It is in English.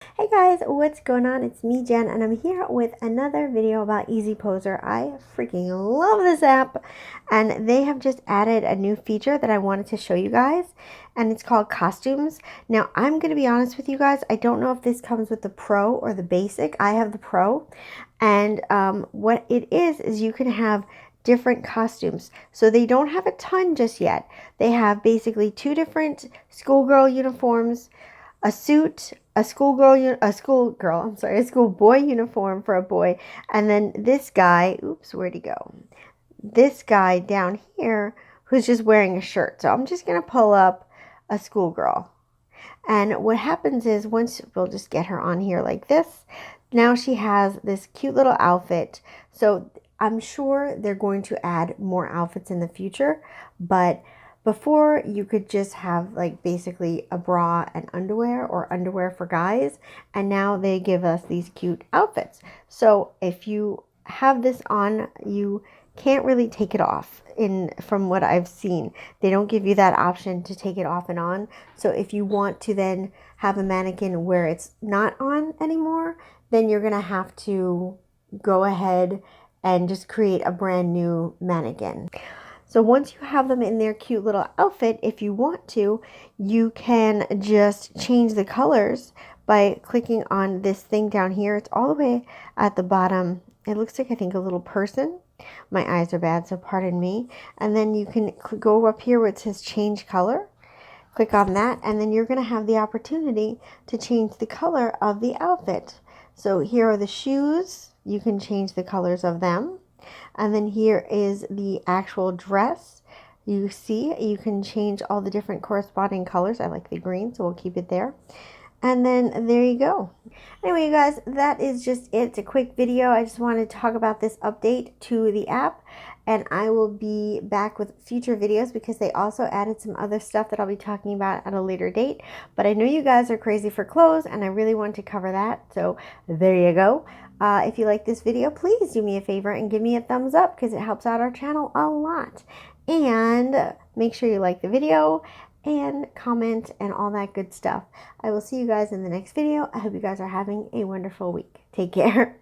Hey guys, what's going on? It's me, Jen, and I'm here with another video about Easy Poser. I freaking love this app, and they have just added a new feature that I wanted to show you guys, and it's called Costumes. Now, I'm going to be honest with you guys, I don't know if this comes with the Pro or the Basic. I have the Pro, and what it is you can have different costumes. So they don't have a ton just yet. They have basically two different schoolgirl uniforms, a suit, a schoolboy uniform for a boy, and then this guy, oops, where'd he go? This guy down here who's just wearing a shirt. So I'm just gonna pull up a schoolgirl. And what happens is once we'll just get her on here like this, now she has this cute little outfit. So I'm sure they're going to add more outfits in the future, but before you could just have like basically a bra and underwear or underwear for guys, and now they give us these cute outfits. So if you have this on, you can't really take it off. From what I've seen, they don't give you that option to take it off and on. So if you want to then have a mannequin where it's not on anymore, then you're gonna have to go ahead and just create a brand new mannequin. So once you have them in their cute little outfit, if you want to, you can just change the colors by clicking on this thing down here. It's all the way at the bottom. It looks like, I think, a little person. My eyes are bad, so pardon me. And then you can go up here where it says change color. Click on that, and then you're going to have the opportunity to change the color of the outfit. So here are the shoes. You can change the colors of them. And then here is the actual dress. You see, you can change all the different corresponding colors. I like the green, so we'll keep it there. And then there you go. Anyway, you guys, that is just it. It's a quick video. I just wanted to talk about this update to the app. And I will be back with future videos because they also added some other stuff that I'll be talking about at a later date. But I know you guys are crazy for clothes, and I really want to cover that. So there you go. If you like this video, please do me a favor and give me a thumbs up because it helps out our channel a lot. And make sure you like the video and comment and all that good stuff. I will see you guys in the next video. I hope you guys are having a wonderful week. Take care.